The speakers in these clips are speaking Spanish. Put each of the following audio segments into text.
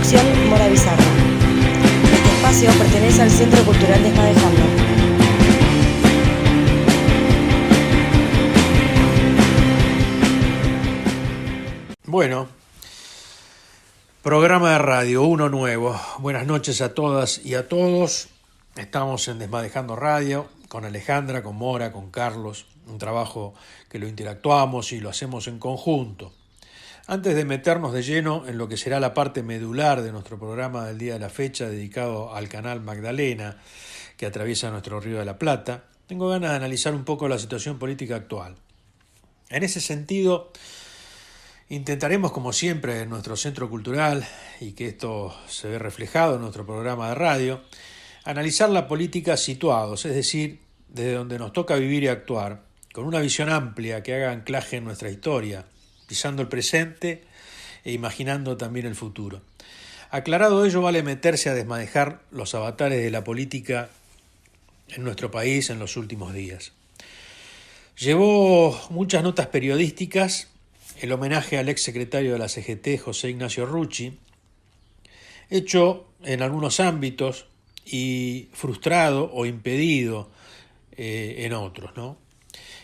Producción Mora Bizarra. Este espacio pertenece al Centro Cultural Desmadejando. Bueno, programa de radio, uno nuevo. Buenas noches a todas y a todos. Estamos en Desmadejando Radio, con Alejandra, con Mora, con Carlos. Un trabajo que lo interactuamos y lo hacemos en conjunto. Antes de meternos de lleno en lo que será la parte medular de nuestro programa del día de la fecha, dedicado al canal Magdalena, que atraviesa nuestro Río de la Plata, tengo ganas de analizar un poco la situación política actual. En ese sentido, intentaremos, como siempre, en nuestro centro cultural, y que esto se ve reflejado en nuestro programa de radio, analizar la política situados, es decir, desde donde nos toca vivir y actuar, con una visión amplia que haga anclaje en nuestra historia, pisando el presente e imaginando también el futuro. Aclarado ello, vale meterse a desmadejar los avatares de la política en nuestro país en los últimos días. Llevó muchas notas periodísticas el homenaje al exsecretario de la CGT, José Ignacio Rucci, hecho en algunos ámbitos y frustrado o impedido en otros, ¿no?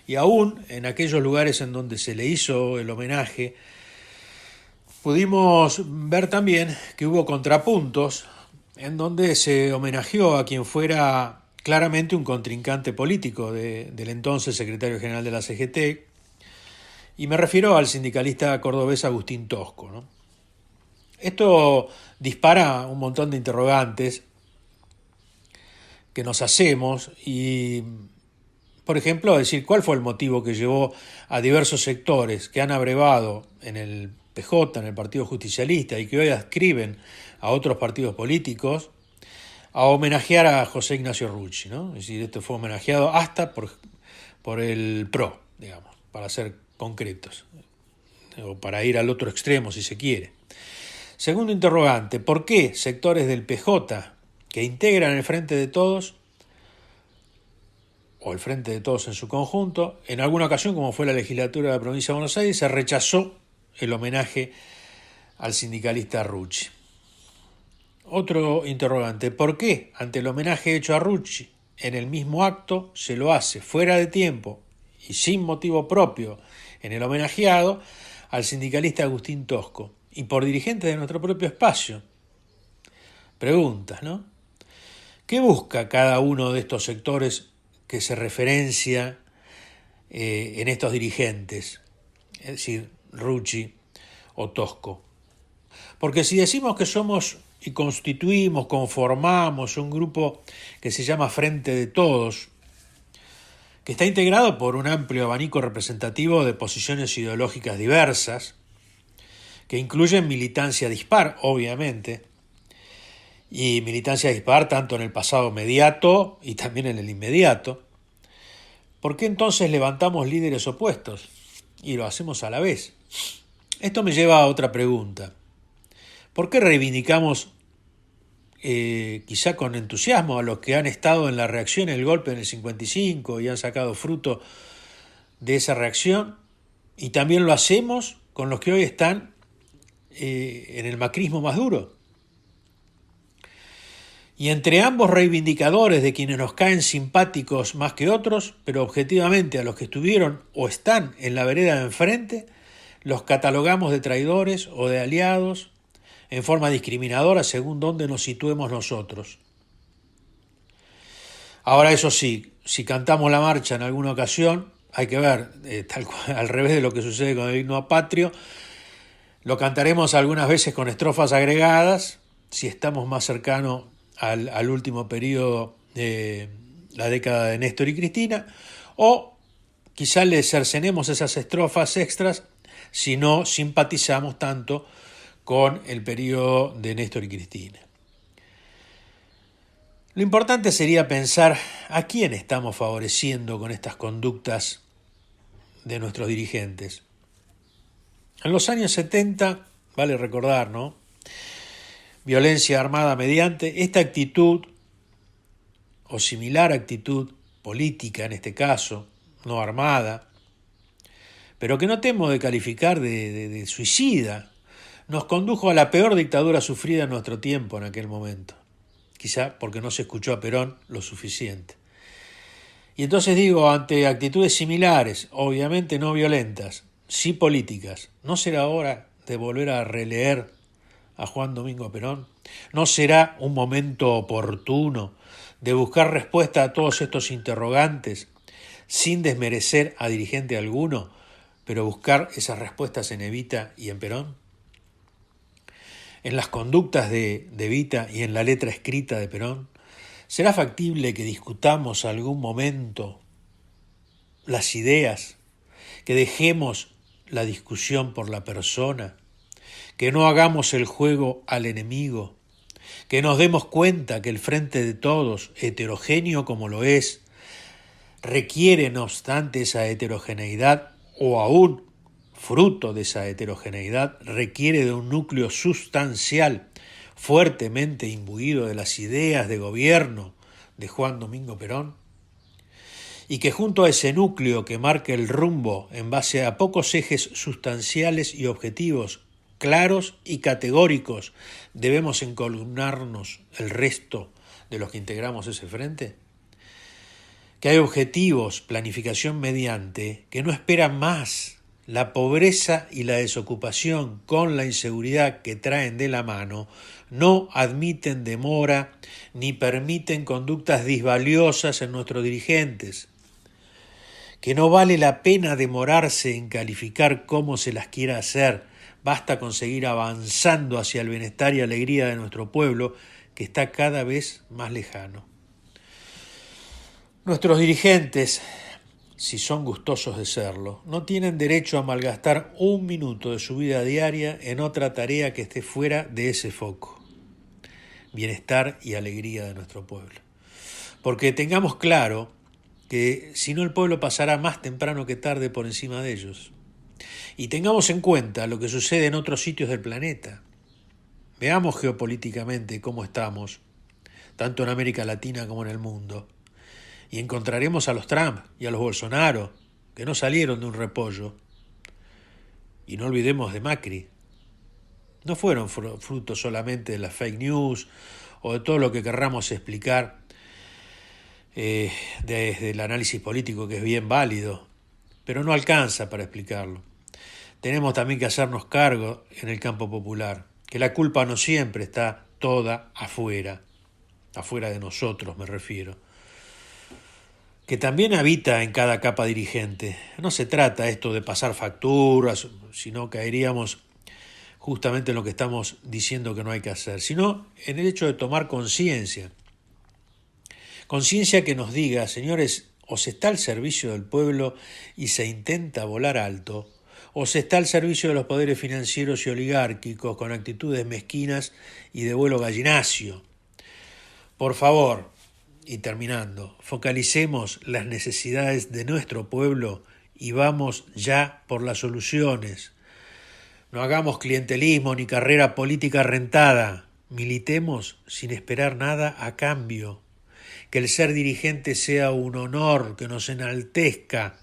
Y aún en aquellos lugares en donde se le hizo el homenaje, pudimos ver también que hubo contrapuntos en donde se homenajeó a quien fuera claramente un contrincante político del entonces secretario general de la CGT, y me refiero al sindicalista cordobés Agustín Tosco, ¿no? Esto dispara un montón de interrogantes que nos hacemos y, por ejemplo, decir cuál fue el motivo que llevó a diversos sectores que han abrevado en el PJ, en el Partido Justicialista, y que hoy adscriben a otros partidos políticos, a homenajear a José Ignacio Rucci, ¿no? Es decir, esto fue homenajeado hasta por el PRO, digamos, para ser concretos, o para ir al otro extremo si se quiere. Segundo interrogante, ¿por qué sectores del PJ que integran el Frente de Todos, o el Frente de Todos en su conjunto, en alguna ocasión, como fue la legislatura de la provincia de Buenos Aires, se rechazó el homenaje al sindicalista Rucci? Otro interrogante, ¿por qué ante el homenaje hecho a Rucci en el mismo acto se lo hace fuera de tiempo y sin motivo propio en el homenajeado al sindicalista Agustín Tosco y por dirigentes de nuestro propio espacio? Preguntas, ¿no? ¿Qué busca cada uno de estos sectores que se referencia en estos dirigentes, es decir, Rucci o Tosco? Porque si decimos que somos y constituimos, conformamos un grupo que se llama Frente de Todos, que está integrado por un amplio abanico representativo de posiciones ideológicas diversas, que incluyen militancia dispar, obviamente, y militancia dispar tanto en el pasado mediato y también en el inmediato, ¿por qué entonces levantamos líderes opuestos y lo hacemos a la vez? Esto me lleva a otra pregunta. ¿Por qué reivindicamos quizá con entusiasmo a los que han estado en la reacción al golpe en el 55 y han sacado fruto de esa reacción? Y también lo hacemos con los que hoy están en el macrismo más duro. Y entre ambos reivindicadores, de quienes nos caen simpáticos más que otros, pero objetivamente a los que estuvieron o están en la vereda de enfrente, los catalogamos de traidores o de aliados en forma discriminadora según dónde nos situemos nosotros. Ahora, eso sí, si cantamos la marcha en alguna ocasión, hay que ver, tal cual, al revés de lo que sucede con el himno apatrio, lo cantaremos algunas veces con estrofas agregadas, si estamos más cercanos al último periodo de la década de Néstor y Cristina, o quizá le cercenemos esas estrofas extras si no simpatizamos tanto con el periodo de Néstor y Cristina. Lo importante sería pensar a quién estamos favoreciendo con estas conductas de nuestros dirigentes. En los años 70, vale recordar, ¿no?, violencia armada mediante, esta actitud, o similar actitud política en este caso, no armada, pero que no temo de calificar de suicida, nos condujo a la peor dictadura sufrida en nuestro tiempo en aquel momento, quizá porque no se escuchó a Perón lo suficiente. Y entonces digo, ante actitudes similares, obviamente no violentas, sí políticas, ¿no será hora de volver a releer a Juan Domingo Perón? ¿No será un momento oportuno de buscar respuesta a todos estos interrogantes, sin desmerecer a dirigente alguno, pero buscar esas respuestas en Evita y en Perón? En las conductas de Evita y en la letra escrita de Perón, ¿será factible que discutamos algún momento las ideas, que dejemos la discusión por la persona, que no hagamos el juego al enemigo, que nos demos cuenta que el frente de todos, heterogéneo como lo es, requiere no obstante esa heterogeneidad, o aún fruto de esa heterogeneidad, requiere de un núcleo sustancial fuertemente imbuido de las ideas de gobierno de Juan Domingo Perón, y que junto a ese núcleo que marca el rumbo en base a pocos ejes sustanciales y objetivos claros y categóricos debemos encolumnarnos el resto de los que integramos ese frente? Que hay objetivos, planificación mediante, que no esperan más la pobreza y la desocupación con la inseguridad que traen de la mano, no admiten demora ni permiten conductas disvaliosas en nuestros dirigentes, que no vale la pena demorarse en calificar cómo se las quiera hacer, basta con seguir avanzando hacia el bienestar y alegría de nuestro pueblo, que está cada vez más lejano. Nuestros dirigentes, si son gustosos de serlo, no tienen derecho a malgastar un minuto de su vida diaria en otra tarea que esté fuera de ese foco, bienestar y alegría de nuestro pueblo. Porque tengamos claro que si no el pueblo pasará más temprano que tarde por encima de ellos. Y tengamos en cuenta lo que sucede en otros sitios del planeta. Veamos geopolíticamente cómo estamos, tanto en América Latina como en el mundo. Y encontraremos a los Trump y a los Bolsonaro, que no salieron de un repollo. Y no olvidemos de Macri. No fueron fruto solamente de las fake news o de todo lo que querramos explicar desde el análisis político, que es bien válido, pero no alcanza para explicarlo. Tenemos también que hacernos cargo en el campo popular, que la culpa no siempre está toda afuera de nosotros me refiero, que también habita en cada capa dirigente. No se trata esto de pasar facturas, sino caeríamos justamente en lo que estamos diciendo que no hay que hacer, sino en el hecho de tomar conciencia. Conciencia que nos diga, señores, o se está al servicio del pueblo y se intenta volar alto, o se está al servicio de los poderes financieros y oligárquicos con actitudes mezquinas y de vuelo gallinacio. Por favor, y terminando, focalicemos las necesidades de nuestro pueblo y vamos ya por las soluciones. No hagamos clientelismo ni carrera política rentada. Militemos sin esperar nada a cambio. Que el ser dirigente sea un honor que nos enaltezca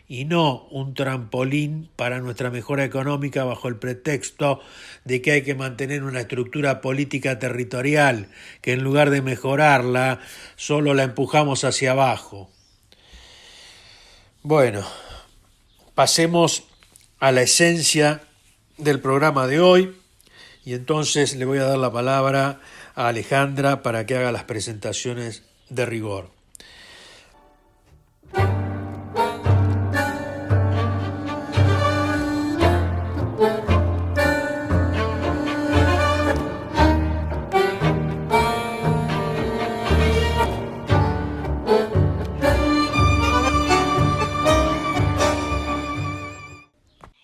y no un trampolín para nuestra mejora económica bajo el pretexto de que hay que mantener una estructura política territorial, que en lugar de mejorarla, solo la empujamos hacia abajo. Bueno, pasemos a la esencia del programa de hoy y entonces le voy a dar la palabra a Alejandra para que haga las presentaciones de rigor.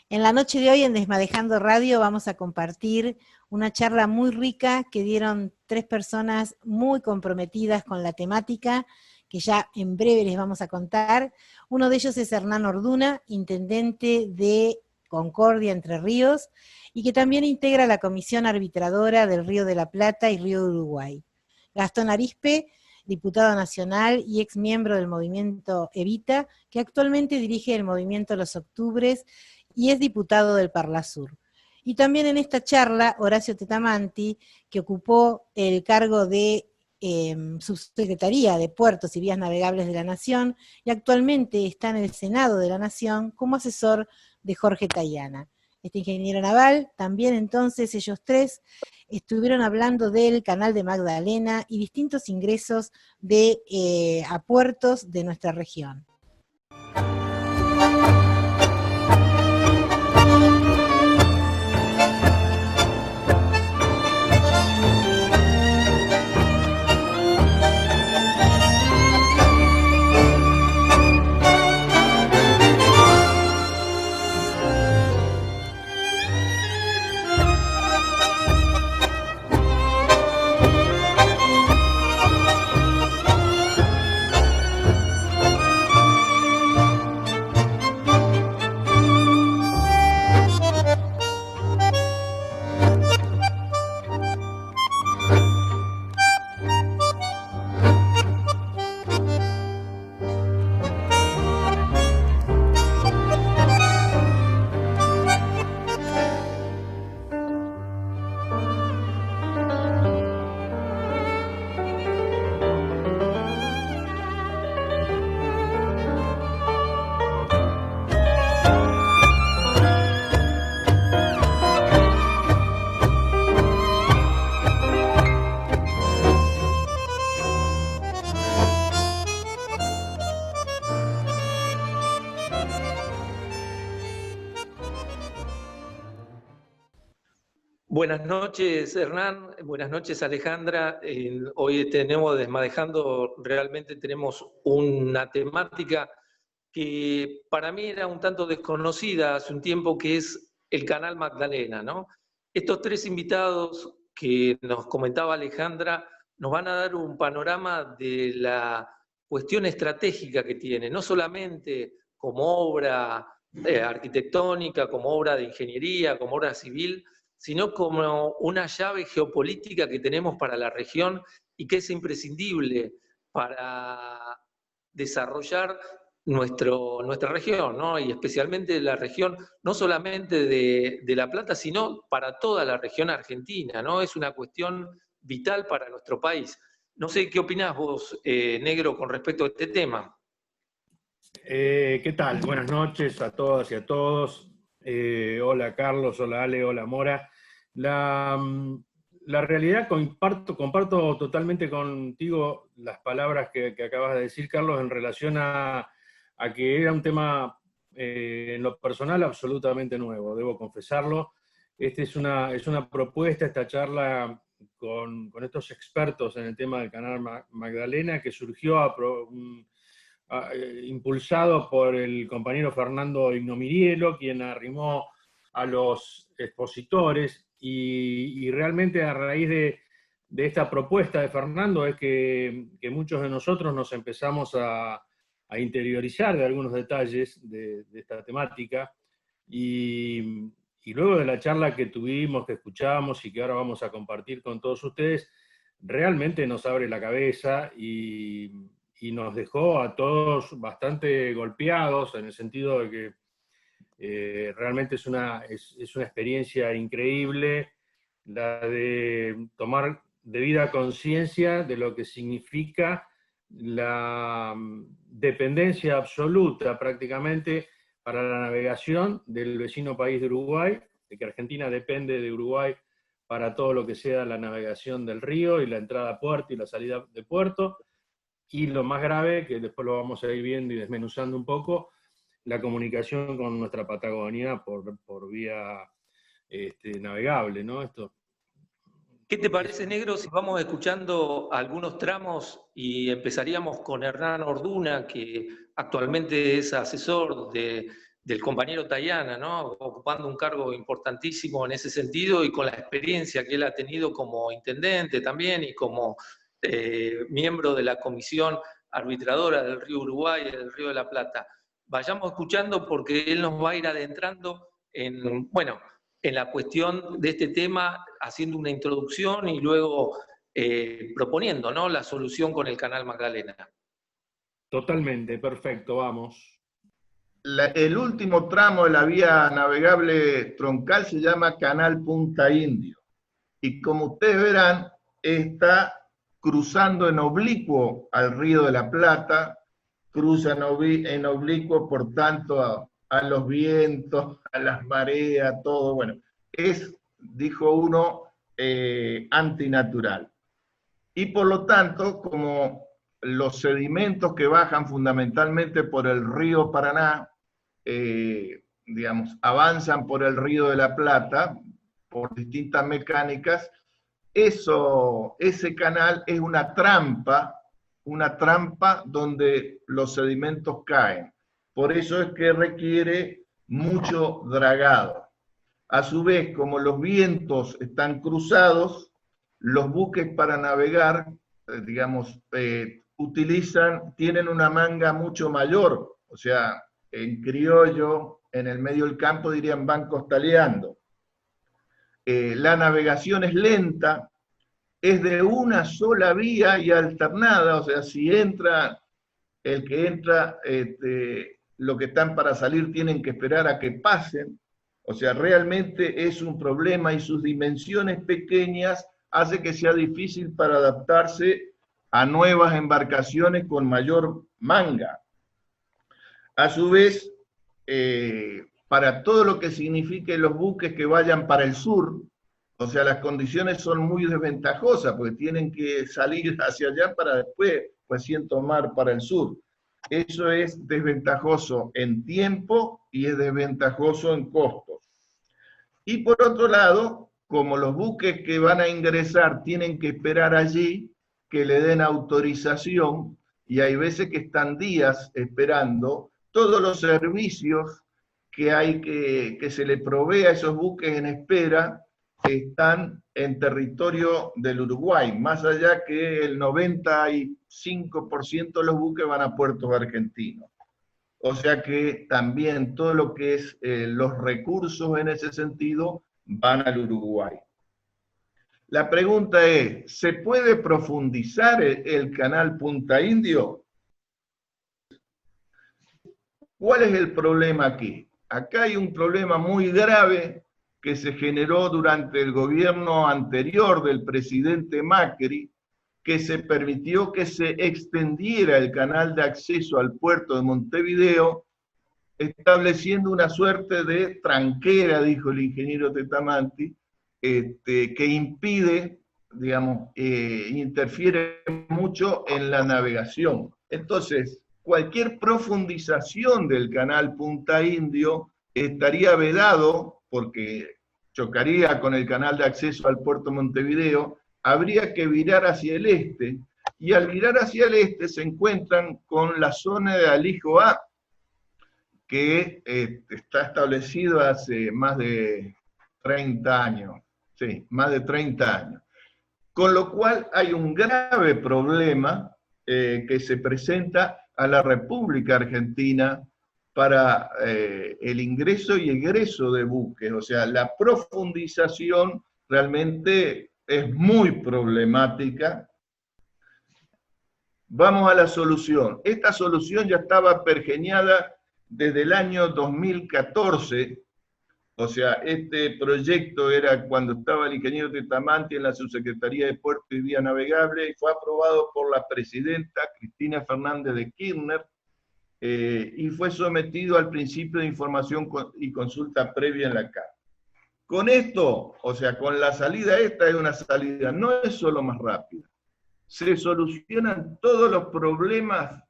En la noche de hoy en Desmadejando Radio vamos a compartir una charla muy rica que dieron 3 personas muy comprometidas con la temática, que ya en breve les vamos a contar. Uno de ellos es Hernán Orduna, intendente de Concordia, Entre Ríos, y que también integra la comisión arbitradora del Río de la Plata y Río de Uruguay. Gastón Arispe, diputado nacional y ex miembro del movimiento Evita, que actualmente dirige el movimiento Los Octubres y es diputado del Parlasur. Y también en esta charla, Horacio Tetamanti, que ocupó el cargo de Subsecretaría de Puertos y Vías Navegables de la Nación, y actualmente está en el Senado de la Nación como asesor de Jorge Tayana. Este ingeniero naval, también entonces ellos tres estuvieron hablando del canal de Magdalena y distintos ingresos a puertos de nuestra región. Buenas noches, Hernán. Buenas noches, Alejandra. Hoy tenemos Desmadejando, realmente tenemos una temática que para mí era un tanto desconocida hace un tiempo, que es el Canal Magdalena, ¿no? Estos tres invitados que nos comentaba Alejandra nos van a dar un panorama de la cuestión estratégica que tiene, no solamente como obra arquitectónica, como obra de ingeniería, como obra civil, sino como una llave geopolítica que tenemos para la región y que es imprescindible para desarrollar nuestra región, ¿no? Y especialmente la región, no solamente de La Plata, sino para toda la región argentina, ¿no? Es una cuestión vital para nuestro país. No sé qué opinás vos, Negro, con respecto a este tema. ¿Qué tal? Buenas noches a todas y a todos. Hola Carlos, hola Ale, hola Mora. La realidad, comparto totalmente contigo las palabras que acabas de decir, Carlos, en relación a que era un tema en lo personal absolutamente nuevo, debo confesarlo. Es una propuesta, esta charla con estos expertos en el tema del canal Magdalena, que surgió impulsado por el compañero Fernando Ignomirielo, quien arrimó a los expositores, y realmente a raíz de esta propuesta de Fernando es que muchos de nosotros nos empezamos a interiorizar de algunos detalles de esta temática, y luego de la charla que tuvimos, que escuchamos y que ahora vamos a compartir con todos ustedes, realmente nos abre la cabeza y nos dejó a todos bastante golpeados, en el sentido de que realmente es una experiencia increíble la de tomar debida conciencia de lo que significa la dependencia absoluta prácticamente para la navegación del vecino país de Uruguay, de que Argentina depende de Uruguay para todo lo que sea la navegación del río y la entrada a puerto y la salida de puerto. Y lo más grave, que después lo vamos a ir viendo y desmenuzando un poco, la comunicación con nuestra Patagonia por vía navegable, ¿no? ¿Qué te parece, Negro, si vamos escuchando algunos tramos y empezaríamos con Hernán Orduna, que actualmente es asesor del compañero Tayana, ¿no? Ocupando un cargo importantísimo en ese sentido y con la experiencia que él ha tenido como intendente también y como miembro de la comisión arbitradora del río Uruguay y del río de la Plata. Vayamos escuchando porque él nos va a ir adentrando en la cuestión de este tema, haciendo una introducción y luego proponiendo, ¿no?, la solución con el canal Magdalena. Totalmente, perfecto, vamos. el último tramo de la vía navegable troncal se llama Canal Punta Indio. Y como ustedes verán, está cruzando en oblicuo al Río de la Plata, cruza en oblicuo, por tanto, a los vientos, a las mareas, todo. Bueno, es, dijo uno, antinatural. Y por lo tanto, como los sedimentos que bajan fundamentalmente por el río Paraná, digamos, avanzan por el Río de la Plata, por distintas mecánicas, ese canal es una trampa donde los sedimentos caen. Por eso es que requiere mucho dragado. A su vez, como los vientos están cruzados, los buques para navegar, digamos, tienen una manga mucho mayor, o sea, en criollo, en el medio del campo dirían van costaleando. La navegación es lenta, es de una sola vía y alternada, o sea, si entra, el que entra, los que están para salir tienen que esperar a que pasen, o sea, realmente es un problema y sus dimensiones pequeñas hace que sea difícil para adaptarse a nuevas embarcaciones con mayor manga. A su vez, para todo lo que signifique los buques que vayan para el sur, o sea, las condiciones son muy desventajosas, porque tienen que salir hacia allá para después, recién tomar para el sur. Eso es desventajoso en tiempo y es desventajoso en costos. Y por otro lado, como los buques que van a ingresar tienen que esperar allí que le den autorización, y hay veces que están días esperando, todos los servicios que hay que se le provee a esos buques en espera están en territorio del Uruguay, más allá que el 95% de los buques van a puertos argentinos. O sea que también todo lo que es los recursos en ese sentido van al Uruguay. La pregunta es, ¿se puede profundizar el canal Punta Indio? ¿Cuál es el problema aquí? Acá hay un problema muy grave que se generó durante el gobierno anterior del presidente Macri, que se permitió que se extendiera el canal de acceso al puerto de Montevideo, estableciendo una suerte de tranquera, dijo el ingeniero Tetamanti, que impide, digamos, interfiere mucho en la navegación. Entonces, cualquier profundización del canal Punta Indio estaría vedado, porque chocaría con el canal de acceso al puerto de Montevideo, habría que virar hacia el este, y al virar hacia el este se encuentran con la zona de Alijo A, que está establecido hace más de 30 años, sí, más de 30 años. Con lo cual hay un grave problema que se presenta a la República Argentina para el ingreso y egreso de buques. O sea, la profundización realmente es muy problemática. Vamos a la solución. Esta solución ya estaba pergeñada desde el año 2014, o sea, este proyecto era cuando estaba el ingeniero Tetamanti en la Subsecretaría de Puerto y Vía Navegable, y fue aprobado por la presidenta Cristina Fernández de Kirchner, y fue sometido al principio de información y consulta previa en la CAP. Con esto, o sea, con la salida esta es una salida, no es solo más rápida, se solucionan todos los problemas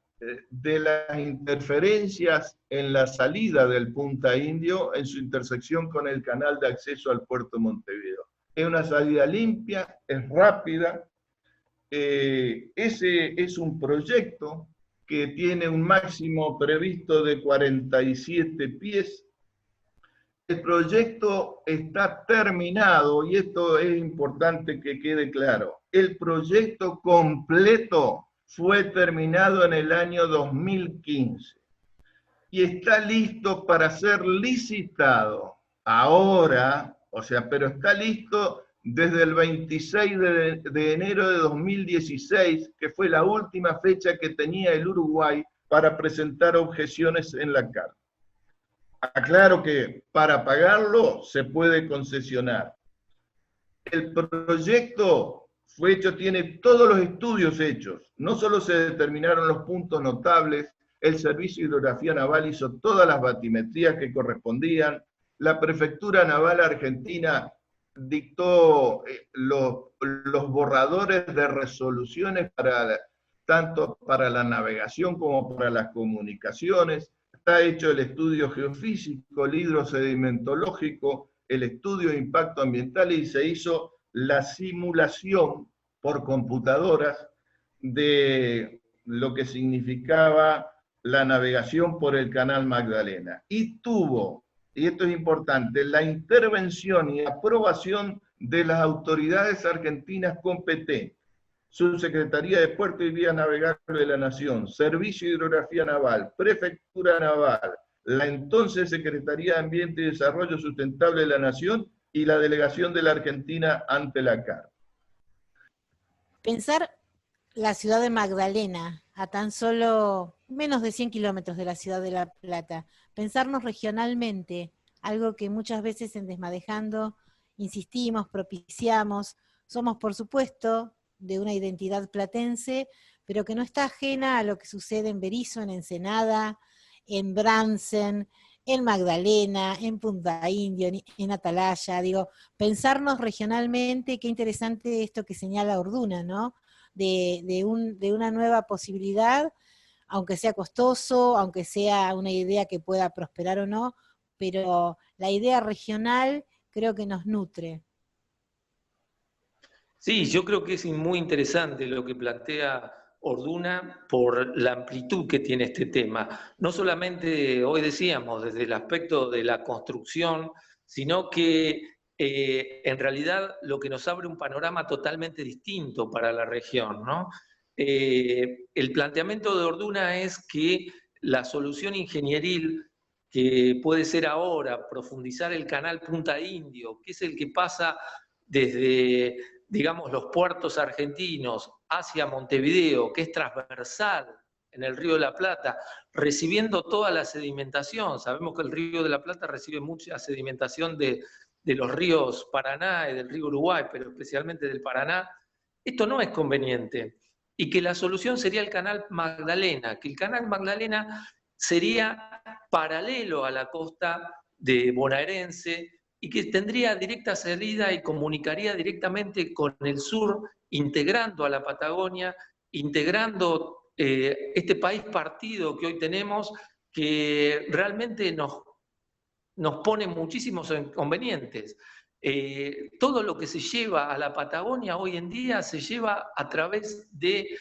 de las interferencias en la salida del Punta Indio en su intersección con el canal de acceso al puerto de Montevideo. Es una salida limpia, es rápida, ese es un proyecto que tiene un máximo previsto de 47 pies. El proyecto está terminado, y esto es importante que quede claro. El proyecto completo fue terminado en el año 2015 y está listo para ser licitado ahora, o sea, pero está listo desde el 26 de enero de 2016, que fue la última fecha que tenía el Uruguay para presentar objeciones en la CAP. aclaro que para pagarlo se puede concesionar. El proyecto fue hecho, tiene todos los estudios hechos. No solo se determinaron los puntos notables, el Servicio de Hidrografía Naval hizo todas las batimetrías que correspondían, la Prefectura Naval Argentina dictó los borradores de resoluciones tanto para la navegación como para las comunicaciones. Está hecho el estudio geofísico, el hidrosedimentológico, el estudio de impacto ambiental y se hizo la simulación por computadoras de lo que significaba la navegación por el Canal Magdalena. Y tuvo, y esto es importante, la intervención y aprobación de las autoridades argentinas competentes. Subsecretaría de Puerto y Vías Navegables de la Nación, Servicio de Hidrografía Naval, Prefectura Naval, la entonces Secretaría de Ambiente y Desarrollo Sustentable de la Nación y la delegación de la Argentina ante la CAR. Pensar la ciudad de Magdalena, a tan solo menos de 100 kilómetros de la ciudad de La Plata, pensarnos regionalmente, algo que muchas veces en Desmadejando insistimos, propiciamos, somos por supuesto de una identidad platense, pero que no está ajena a lo que sucede en Berisso, en Ensenada, en Bransen, en Magdalena, en Punta Indio, en Atalaya. Digo, pensarnos regionalmente, qué interesante esto que señala Orduna, ¿no? De una nueva posibilidad, aunque sea costoso, aunque sea una idea que pueda prosperar o no, pero la idea regional creo que nos nutre. Sí, yo creo que es muy interesante lo que plantea Orduna por la amplitud que tiene este tema. No solamente, hoy decíamos, desde el aspecto de la construcción, sino que en realidad lo que nos abre un panorama totalmente distinto para la región, ¿no? El planteamiento de Orduna es que la solución ingenieril que puede ser ahora profundizar el canal Punta Indio, que es el que pasa desde, digamos, los puertos argentinos hacia Montevideo, que es transversal en el Río de la Plata, recibiendo toda la sedimentación. Sabemos que el Río de la Plata recibe mucha sedimentación de los ríos Paraná y del río Uruguay, pero especialmente del Paraná. Esto no es conveniente. Y que la solución sería el canal Magdalena, que el canal Magdalena sería paralelo a la costa de bonaerense, y que tendría directa salida y comunicaría directamente con el sur, integrando a la Patagonia, integrando este país partido que hoy tenemos, que realmente nos pone muchísimos inconvenientes. Todo lo que se lleva a la Patagonia hoy en día se lleva a través de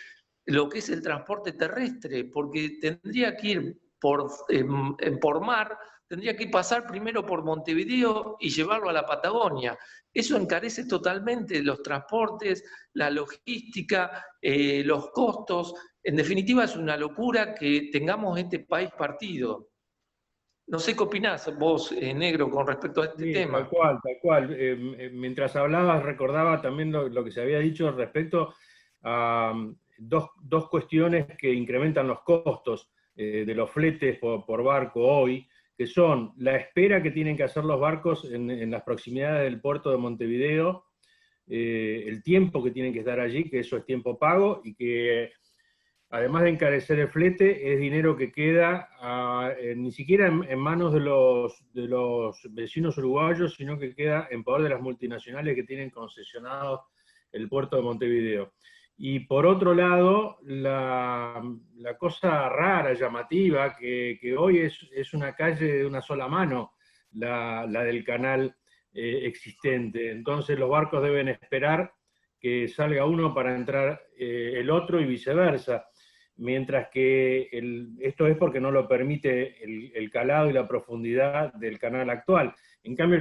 lo que es el transporte terrestre, porque tendría que ir por mar, tendría que pasar primero por Montevideo y llevarlo a la Patagonia. Eso encarece totalmente los transportes, la logística, los costos. En definitiva, es una locura que tengamos este país partido. No sé qué opinás vos, Negro, con respecto a este tema. Tal cual, tal cual. Mientras hablabas recordaba también lo que se había dicho respecto a dos cuestiones que incrementan los costos de los fletes por barco hoy, que son la espera que tienen que hacer los barcos en las proximidades del puerto de Montevideo, el tiempo que tienen que estar allí, que eso es tiempo pago, y que además de encarecer el flete, es dinero que queda ni siquiera en manos de los vecinos uruguayos, sino que queda en poder de las multinacionales que tienen concesionado el puerto de Montevideo. Y por otro lado, la cosa rara, llamativa, que hoy es una calle de una sola mano, la del canal existente. Entonces los barcos deben esperar que salga uno para entrar el otro y viceversa. Mientras que esto es porque no lo permite el calado y la profundidad del canal actual. En cambio,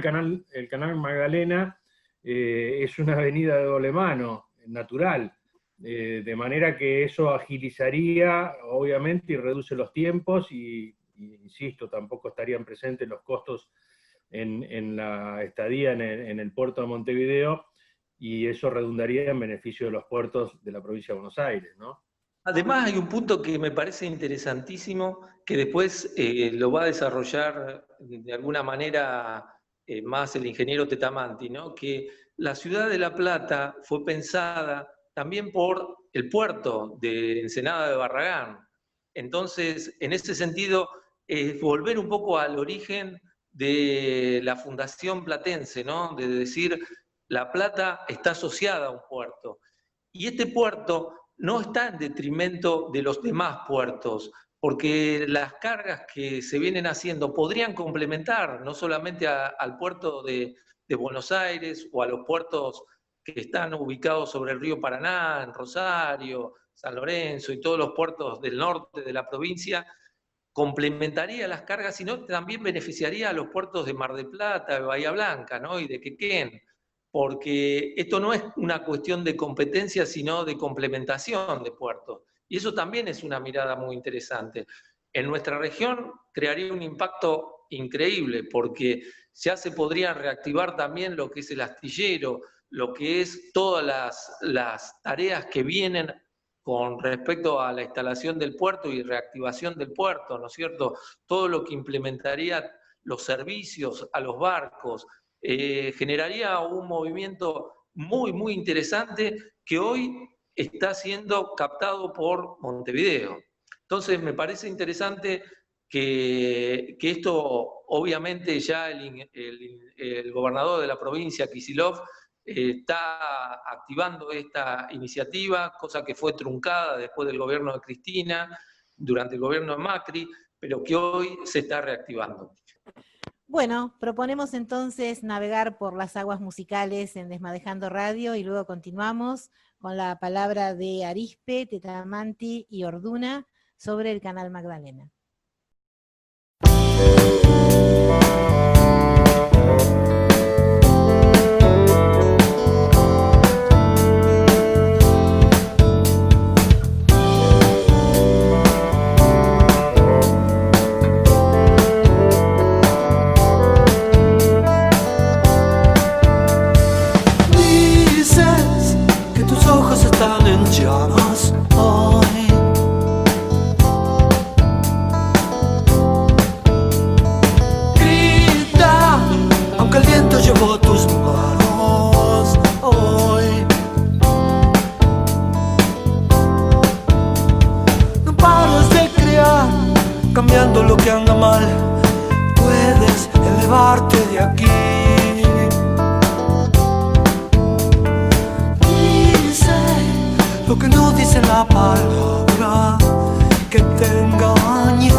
el canal Magdalena es una avenida de doble mano, natural, de manera que eso agilizaría, obviamente, y reduce los tiempos, y insisto, tampoco estarían presentes los costos en la estadía en el puerto de Montevideo, y eso redundaría en beneficio de los puertos de la provincia de Buenos Aires, ¿no? Además hay un punto que me parece interesantísimo, que después lo va a desarrollar de alguna manera más el ingeniero Tetamanti, ¿no? Que la ciudad de La Plata fue pensada también por el puerto de Ensenada de Barragán. Entonces, en ese sentido, volver un poco al origen de la fundación platense, ¿no? De decir, La Plata está asociada a un puerto. Y este puerto no está en detrimento de los demás puertos, porque las cargas que se vienen haciendo podrían complementar no solamente al puerto de Buenos Aires o a los puertos que están ubicados sobre el río Paraná, en Rosario, San Lorenzo y todos los puertos del norte de la provincia, complementaría las cargas, sino también beneficiaría a los puertos de Mar del Plata, de Bahía Blanca, ¿no? Y de Quequén, porque esto no es una cuestión de competencia, sino de complementación de puertos. Y eso también es una mirada muy interesante. En nuestra región crearía un impacto increíble, porque ya se podrían reactivar también lo que es el astillero, lo que es todas las tareas que vienen con respecto a la instalación del puerto y reactivación del puerto, ¿no es cierto? Todo lo que implementaría los servicios a los barcos, generaría un movimiento muy, muy interesante que hoy está siendo captado por Montevideo. Entonces me parece interesante que esto, obviamente ya el gobernador de la provincia, Kicillof, está activando esta iniciativa, cosa que fue truncada después del gobierno de Cristina, durante el gobierno de Macri, pero que hoy se está reactivando. Bueno, proponemos entonces navegar por las aguas musicales en Desmadejando Radio y luego continuamos con la palabra de Arispe, Tetamanti y Orduna sobre el Canal Magdalena. Están en llamas hoy. Grita, aunque el viento llevó tus manos hoy. No pares de crear, cambiando lo que anda mal. Puedes elevarte de aquí. Lo que no dice la palabra que te engaña.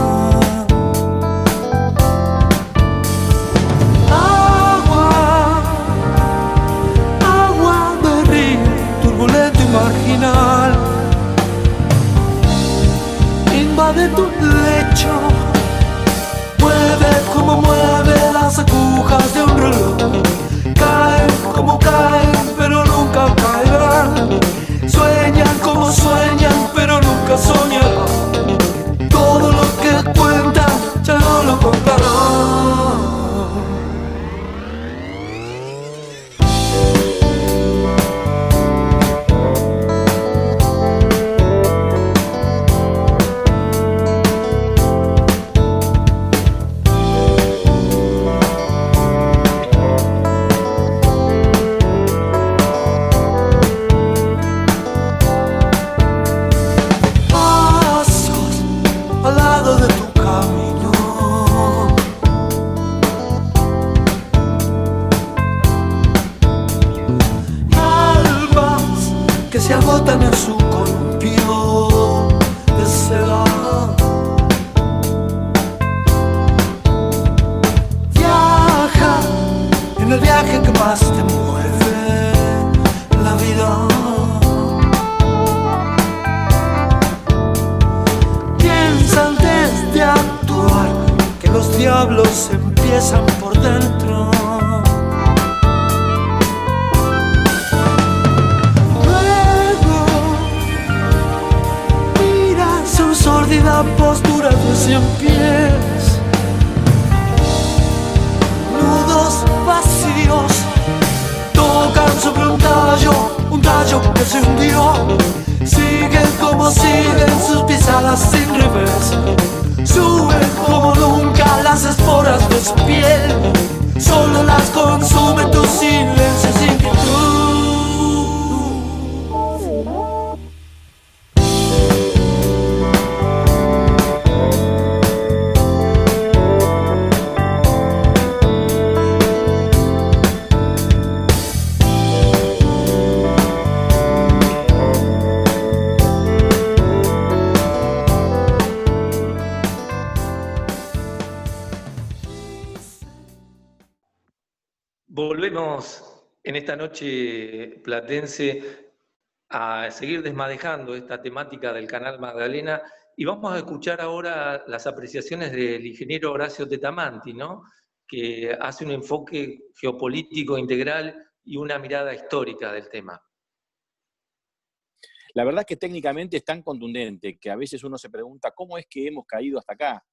Agua, agua de río, turbulento y marginal. Invade tu lecho, mueve como mueve las agujas de un reloj. Caen como caen, pero nunca caerán. Sueñan como sueñan, pero nunca soñarán. Todo lo que cuentan ya no lo contarán. Se agotan en su columpio de seda. Viaja en el viaje que más te mueve la vida. Piensa antes de actuar que los diablos empiezan por dentro. Sórdida postura de 100 pies, nudos vacíos tocan sobre un tallo que se hundió. Siguen como como siguen sus pisadas sin revés. Suben como nunca las esporas de su piel, solo las consume tu silencio sin inquietud. Volvemos en esta noche platense a seguir desmadejando esta temática del Canal Magdalena y vamos a escuchar ahora las apreciaciones del ingeniero Horacio Tetamanti, ¿no? Que hace un enfoque geopolítico integral y una mirada histórica del tema. La verdad es que técnicamente es tan contundente que a veces uno se pregunta cómo es que hemos caído hasta acá.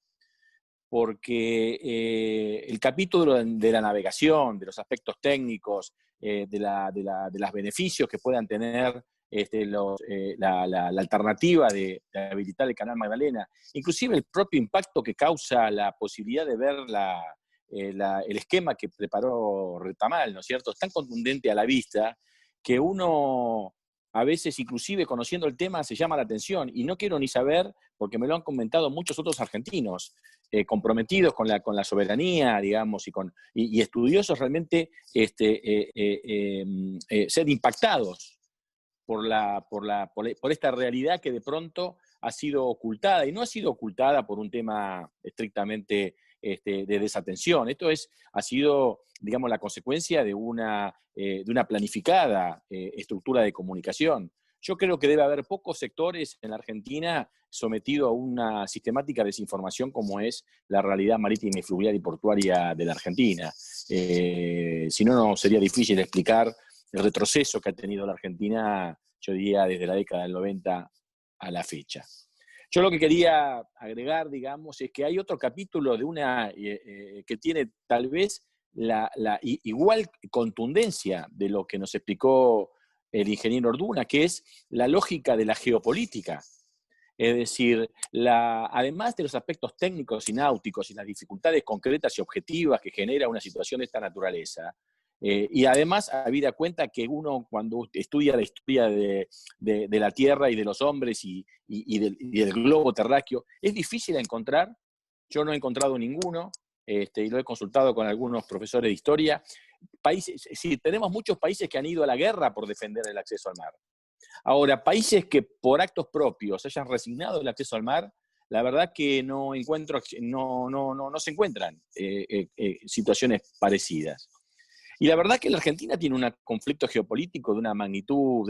Porque el capítulo de la navegación, de los aspectos técnicos, de los beneficios que puedan tener la alternativa de habilitar el Canal Magdalena, inclusive el propio impacto que causa la posibilidad de ver el esquema que preparó Retamal, ¿no es cierto? Es tan contundente a la vista que uno a veces, inclusive conociendo el tema, se llama la atención, y no quiero ni saber, porque me lo han comentado muchos otros argentinos, comprometidos con la soberanía, digamos, y estudiosos realmente ser impactados por esta realidad que de pronto ha sido ocultada, y no ha sido ocultada por un tema estrictamente de desatención. Esto ha sido, digamos, la consecuencia de una planificada estructura de comunicación. Yo creo que debe haber pocos sectores en la Argentina sometidos a una sistemática desinformación como es la realidad marítima y fluvial y portuaria de la Argentina. Si no, no sería difícil explicar el retroceso que ha tenido la Argentina, yo diría, desde la década del 90 a la fecha. Yo lo que quería agregar, digamos, es que hay otro capítulo que tiene tal vez la igual contundencia de lo que nos explicó el ingeniero Orduna, que es la lógica de la geopolítica. Es decir, además de los aspectos técnicos y náuticos y las dificultades concretas y objetivas que genera una situación de esta naturaleza, y además, habida cuenta que uno cuando estudia la historia de la Tierra y de los hombres y del globo terráqueo, es difícil encontrar, yo no he encontrado ninguno, y lo he consultado con algunos profesores de historia, tenemos muchos países que han ido a la guerra por defender el acceso al mar. Ahora, países que por actos propios hayan resignado el acceso al mar, la verdad que no se encuentran situaciones parecidas. Y la verdad que la Argentina tiene un conflicto geopolítico de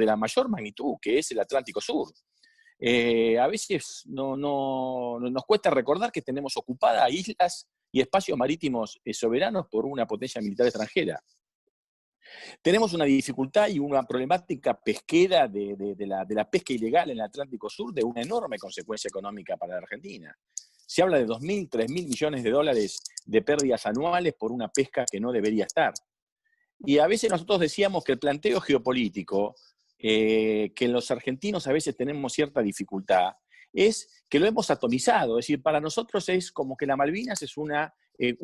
la mayor magnitud, que es el Atlántico Sur. A veces nos cuesta recordar que tenemos ocupadas islas y espacios marítimos soberanos por una potencia militar extranjera. Tenemos una dificultad y una problemática pesquera de la pesca ilegal en el Atlántico Sur de una enorme consecuencia económica para la Argentina. Se habla de 2.000, 3.000 millones de dólares de pérdidas anuales por una pesca que no debería estar. Y a veces nosotros decíamos que el planteo geopolítico, que los argentinos a veces tenemos cierta dificultad, es que lo hemos atomizado. Es decir, para nosotros es como que la Malvinas es una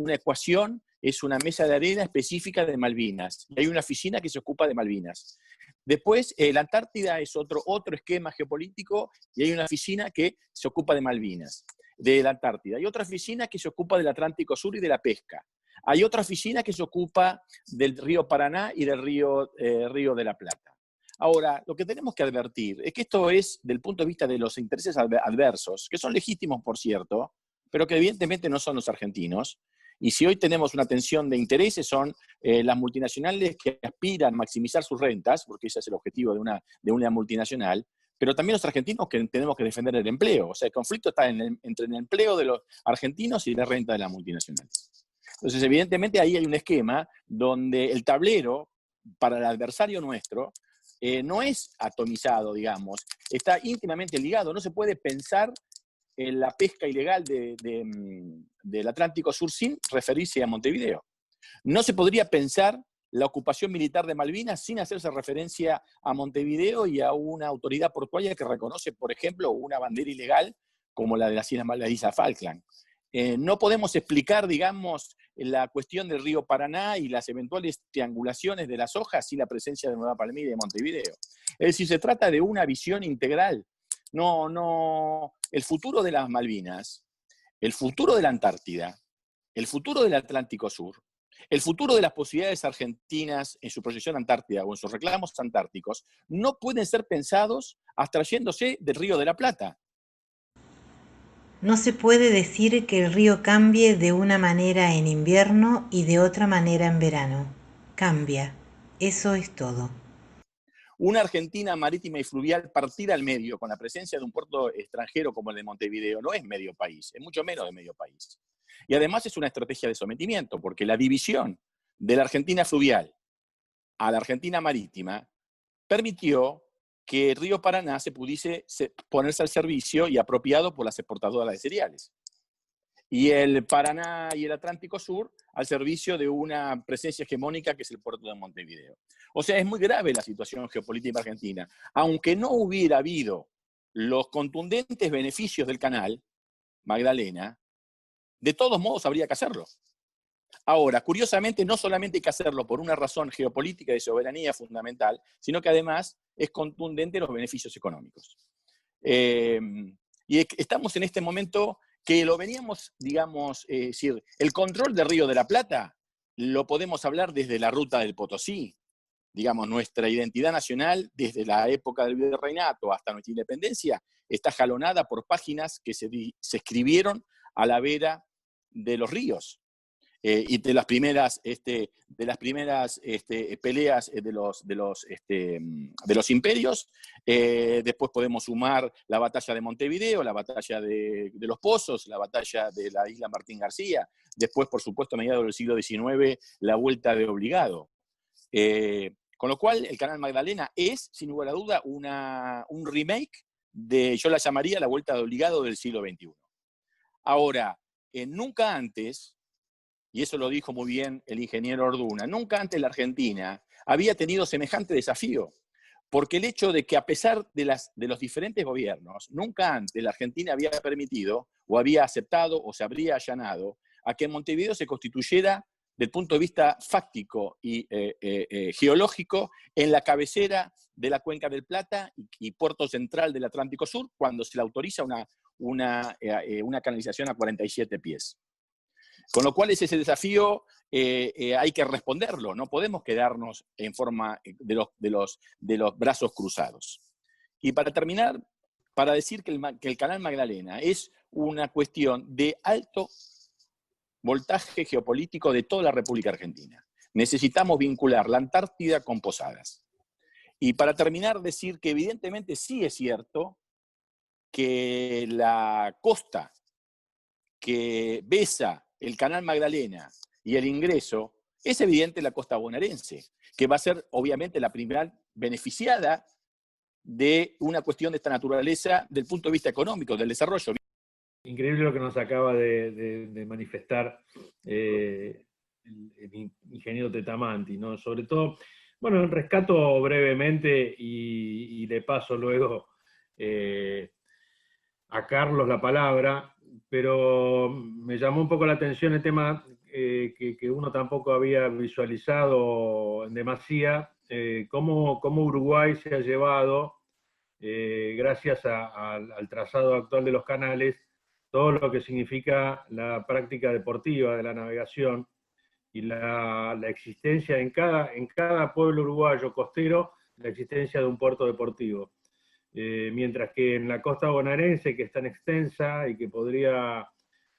ecuación, es una mesa de arena específica de Malvinas. Y hay una oficina que se ocupa de Malvinas. Después, la Antártida es otro esquema geopolítico y hay una oficina que se ocupa de Malvinas, de la Antártida. Hay otra oficina que se ocupa del Atlántico Sur y de la pesca. Hay otra oficina que se ocupa del río Paraná y del río de la Plata. Ahora, lo que tenemos que advertir es que esto es, del punto de vista de los intereses adversos, que son legítimos, por cierto, pero que evidentemente no son los argentinos. Y si hoy tenemos una tensión de intereses, son las multinacionales que aspiran a maximizar sus rentas, porque ese es el objetivo de una multinacional, pero también los argentinos que tenemos que defender el empleo. O sea, el conflicto está entre el empleo de los argentinos y la renta de las multinacionales. Entonces, evidentemente, ahí hay un esquema donde el tablero para el adversario nuestro no es atomizado, digamos, está íntimamente ligado. No se puede pensar en la pesca ilegal del Atlántico Sur sin referirse a Montevideo. No se podría pensar la ocupación militar de Malvinas sin hacerse referencia a Montevideo y a una autoridad portuaria que reconoce, por ejemplo, una bandera ilegal como la de las Islas Falkland. No podemos explicar, digamos, la cuestión del río Paraná y las eventuales triangulaciones de las hojas sin la presencia de Nueva Palmira y de Montevideo. Es decir, se trata de una visión integral. El futuro de las Malvinas, el futuro de la Antártida, el futuro del Atlántico Sur, el futuro de las posibilidades argentinas en su proyección antártida o en sus reclamos antárticos no pueden ser pensados abstrayéndose del Río de la Plata. No se puede decir que el río cambie de una manera en invierno y de otra manera en verano. Cambia. Eso es todo. Una Argentina marítima y fluvial partida al medio, con la presencia de un puerto extranjero como el de Montevideo, no es medio país, es mucho menos de medio país. Y además es una estrategia de sometimiento, porque la división de la Argentina fluvial a la Argentina marítima permitió que el río Paraná se pudiese ponerse al servicio y apropiado por las exportadoras de cereales. Y el Paraná y el Atlántico Sur al servicio de una presencia hegemónica que es el puerto de Montevideo. O sea, es muy grave la situación geopolítica argentina. Aunque no hubiera habido los contundentes beneficios del canal Magdalena, de todos modos habría que hacerlo. Ahora, curiosamente, no solamente hay que hacerlo por una razón geopolítica de soberanía fundamental, sino que además es contundente los beneficios económicos. Y estamos en este momento que lo veníamos, digamos, decir, el control del Río de la Plata lo podemos hablar desde la ruta del Potosí, digamos, nuestra identidad nacional desde la época del virreinato hasta nuestra independencia está jalonada por páginas que se escribieron a la vera de los ríos. Y de las primeras peleas de los imperios. Después podemos sumar la batalla de Montevideo, la batalla de los Pozos, la batalla de la isla Martín García. Después, por supuesto, a mediados del siglo XIX, la vuelta de Obligado. Con lo cual, el Canal Magdalena es, sin lugar a duda, un remake yo la llamaría la vuelta de Obligado del siglo XXI. Ahora, nunca antes, y eso lo dijo muy bien el ingeniero Orduna, nunca antes la Argentina había tenido semejante desafío, porque el hecho de que a pesar de los diferentes gobiernos, nunca antes la Argentina había permitido, o había aceptado, o se habría allanado, a que Montevideo se constituyera, del punto de vista fáctico y geológico, en la cabecera de la Cuenca del Plata y puerto central del Atlántico Sur, cuando se le autoriza una canalización a 47 pies. Con lo cual ese desafío hay que responderlo, no podemos quedarnos en forma de los brazos cruzados. Y para terminar, para decir que el Canal Magdalena es una cuestión de alto voltaje geopolítico de toda la República Argentina. Necesitamos vincular la Antártida con Posadas. Y para terminar, decir que evidentemente sí es cierto que la costa que besa el Canal Magdalena y el ingreso, es evidente la costa bonaerense, que va a ser obviamente la primera beneficiada de una cuestión de esta naturaleza del punto de vista económico, del desarrollo. Increíble lo que nos acaba de manifestar el ingeniero Tetamanti, ¿no? Sobre todo, bueno, rescato brevemente y le paso luego a Carlos la palabra, pero me llamó un poco la atención el tema que uno tampoco había visualizado en demasía, cómo Uruguay se ha llevado, gracias al trazado actual de los canales, todo lo que significa la práctica deportiva de la navegación y la existencia en cada pueblo uruguayo costero, la existencia de un puerto deportivo. Mientras que en la costa bonaerense, que es tan extensa y que podría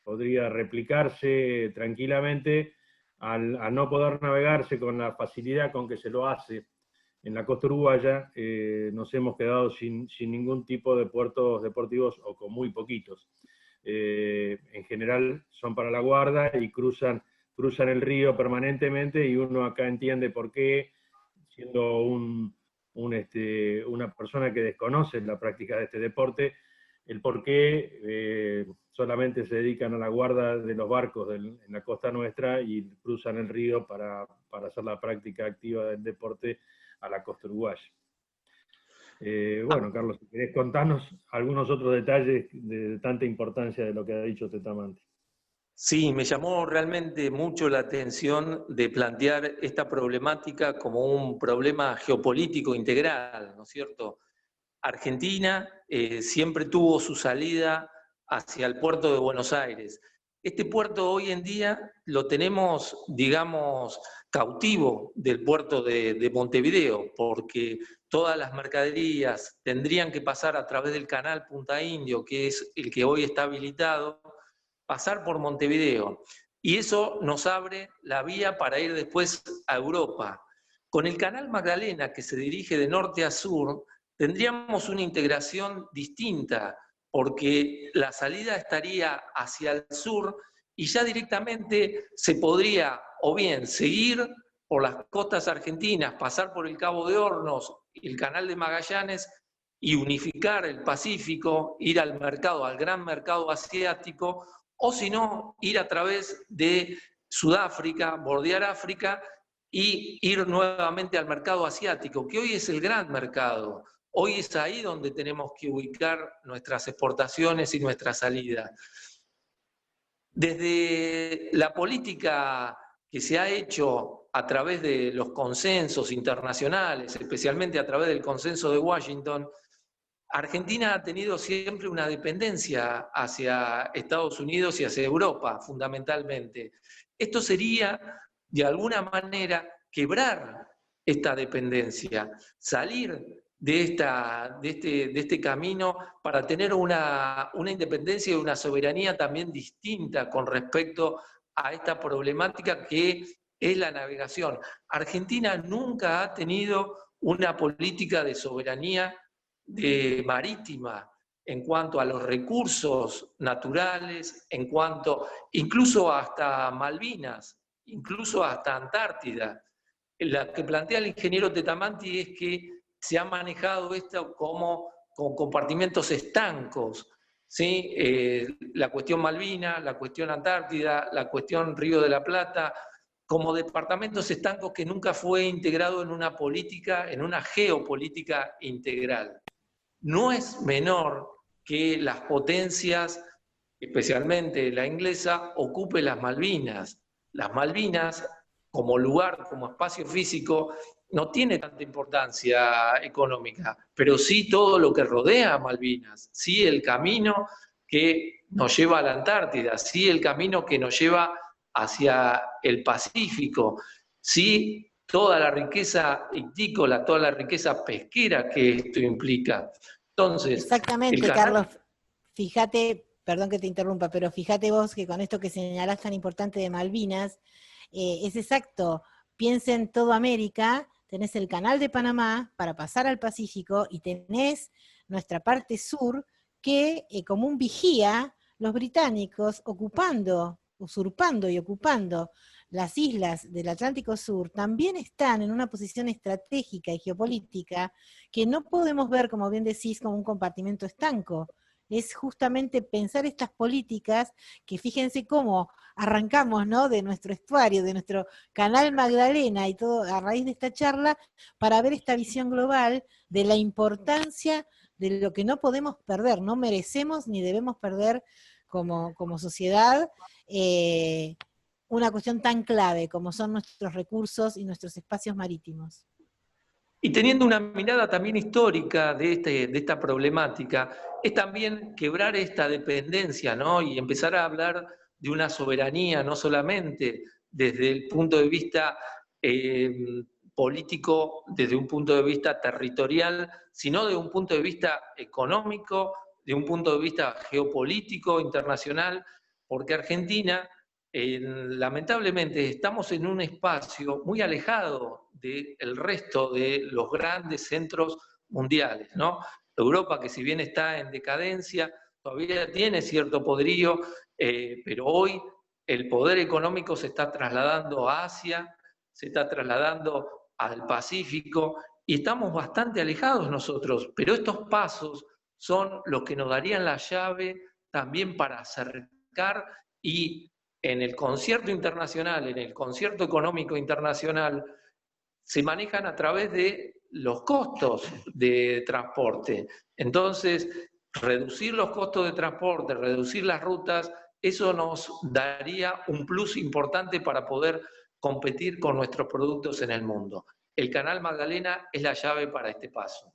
replicarse tranquilamente, al no poder navegarse con la facilidad con que se lo hace en la costa uruguaya, nos hemos quedado sin ningún tipo de puertos deportivos o con muy poquitos. En general son para la guarda y cruzan el río permanentemente, y uno acá entiende por qué, siendo una persona que desconoce la práctica de este deporte, el por qué solamente se dedican a la guarda de los barcos en la costa nuestra y cruzan el río para hacer la práctica activa del deporte a la costa uruguaya. Bueno, Carlos, si querés contarnos algunos otros detalles de tanta importancia de lo que ha dicho Tetamanti. Sí, me llamó realmente mucho la atención de plantear esta problemática como un problema geopolítico integral, ¿no es cierto? Argentina siempre tuvo su salida hacia el puerto de Buenos Aires. Este puerto hoy en día lo tenemos, digamos, cautivo del puerto de Montevideo, porque todas las mercaderías tendrían que pasar a través del canal Punta Indio, que es el que hoy está habilitado, pasar por Montevideo. Y eso nos abre la vía para ir después a Europa. Con el canal Magdalena, que se dirige de norte a sur, tendríamos una integración distinta, porque la salida estaría hacia el sur y ya directamente se podría o bien seguir por las costas argentinas, pasar por el Cabo de Hornos, el canal de Magallanes y unificar el Pacífico, ir al mercado, al gran mercado asiático, o si no, ir a través de Sudáfrica, bordear África y ir nuevamente al mercado asiático, que hoy es el gran mercado. Hoy es ahí donde tenemos que ubicar nuestras exportaciones y nuestra salida. Desde la política que se ha hecho a través de los consensos internacionales, especialmente a través del consenso de Washington, Argentina ha tenido siempre una dependencia hacia Estados Unidos y hacia Europa, fundamentalmente. Esto sería, de alguna manera, quebrar esta dependencia, salir de este camino para tener una independencia y una soberanía también distinta con respecto a esta problemática que es la navegación. Argentina nunca ha tenido una política de soberanía marítima en cuanto a los recursos naturales, en cuanto incluso hasta Malvinas, incluso hasta Antártida. La que plantea el ingeniero Tetamanti es que se ha manejado esto como con compartimentos estancos, ¿sí? La cuestión Malvina, la cuestión Antártida, la cuestión Río de la Plata, como departamentos estancos que nunca fue integrado en una política, en una geopolítica integral. No es menor que las potencias, especialmente la inglesa, ocupe las Malvinas. Las Malvinas, como lugar, como espacio físico, no tiene tanta importancia económica, pero sí todo lo que rodea a Malvinas, sí el camino que nos lleva a la Antártida, sí el camino que nos lleva hacia el Pacífico, sí toda la riqueza ictícola, toda la riqueza pesquera que esto implica. Entonces, exactamente, Carlos, fíjate, perdón que te interrumpa, pero fíjate vos que con esto que señalás tan importante de Malvinas, es exacto, piensa en toda América, tenés el canal de Panamá para pasar al Pacífico y tenés nuestra parte sur que como un vigía, los británicos usurpando y ocupando las islas del Atlántico Sur, también están en una posición estratégica y geopolítica que no podemos ver, como bien decís, como un compartimento estanco. Es justamente pensar estas políticas que fíjense cómo arrancamos, ¿no?, de nuestro estuario, de nuestro canal Magdalena y todo a raíz de esta charla, para ver esta visión global de la importancia de lo que no podemos perder, no merecemos ni debemos perder como sociedad, una cuestión tan clave como son nuestros recursos y nuestros espacios marítimos. Y teniendo una mirada también histórica de esta problemática, es también quebrar esta dependencia, ¿no? Y empezar a hablar de una soberanía, no solamente desde el punto de vista político, desde un punto de vista territorial, sino de un punto de vista económico, de un punto de vista geopolítico, internacional, porque Argentina, lamentablemente, estamos en un espacio muy alejado del resto de los grandes centros mundiales, ¿no? Europa, que si bien está en decadencia, todavía tiene cierto poderío, pero hoy el poder económico se está trasladando a Asia, se está trasladando al Pacífico, y estamos bastante alejados nosotros, pero estos pasos son los que nos darían la llave también para acercar, y en el concierto internacional, en el concierto económico internacional, se manejan a través de los costos de transporte. Entonces, reducir los costos de transporte, reducir las rutas, eso nos daría un plus importante para poder competir con nuestros productos en el mundo. El Canal Magdalena es la llave para este paso.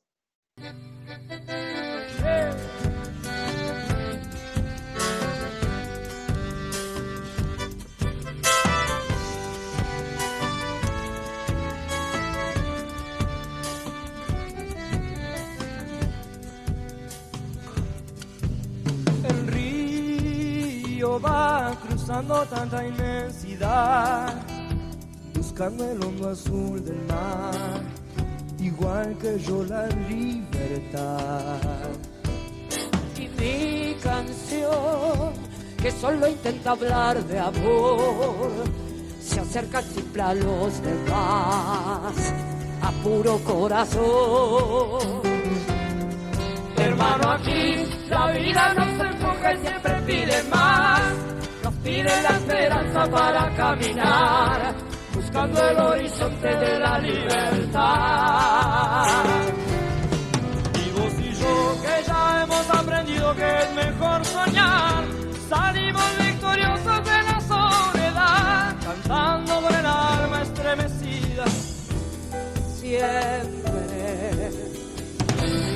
El río va cruzando tanta inmensidad, buscando el hondo azul del mar, igual que yo la libertad. Y mi canción, que solo intenta hablar de amor, se acerca siempre a los demás, a puro corazón. Hermano, aquí la vida nos empuja y siempre pide más, nos pide la esperanza para caminar, buscando el horizonte de la libertad. Y vos y yo, que ya hemos aprendido que es mejor soñar, salimos victoriosos de la soledad, cantando con el alma estremecida, Siempre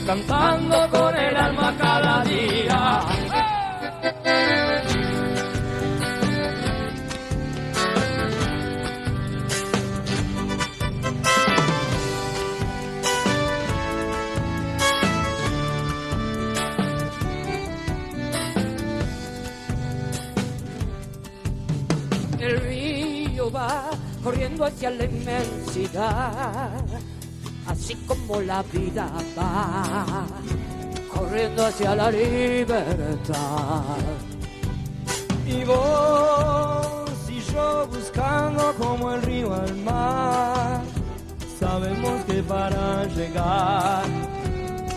cantando con el alma cada día. el río va corriendo hacia la inmensidad, así como la vida va corriendo hacia la libertad. Y vos y yo buscando como el río al mar, sabemos que para llegar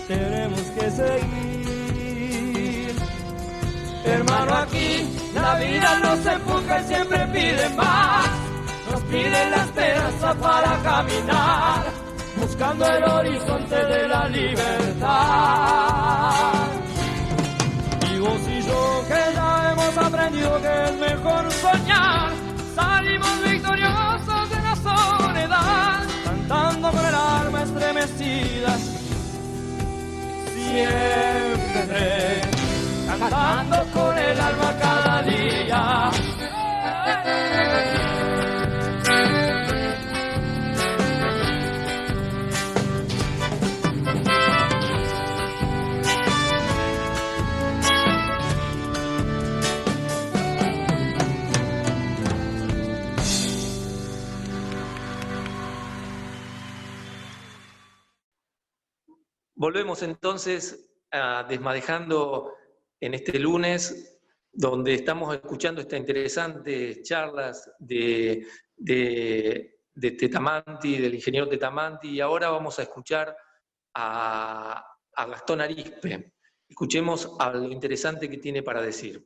tenemos que seguir. Hermano, aquí la vida nos empuja y siempre pide más, nos pide la esperanza para caminar, buscando el horizonte de la libertad. Y vos y yo, que ya hemos aprendido que es mejor soñar, salimos victoriosos de la soledad, cantando con el alma estremecida, siempre cantando con el alma cada día. Volvemos entonces a Desmadejando en este lunes, donde estamos escuchando estas interesantes charlas de Tetamanti, del ingeniero Tetamanti, y ahora vamos a escuchar a Gastón Arispe. Escuchemos a lo interesante que tiene para decir.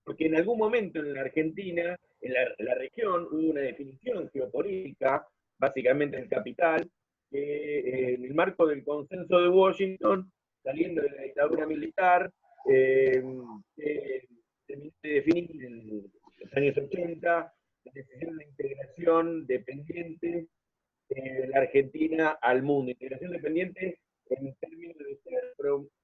Porque en algún momento en la Argentina, en la región, hubo una definición geopolítica, básicamente el capital, que en el marco del consenso de Washington, saliendo de la dictadura militar, se definir en los años 80 la decisión de integración dependiente de la Argentina al mundo. Integración dependiente en términos de ser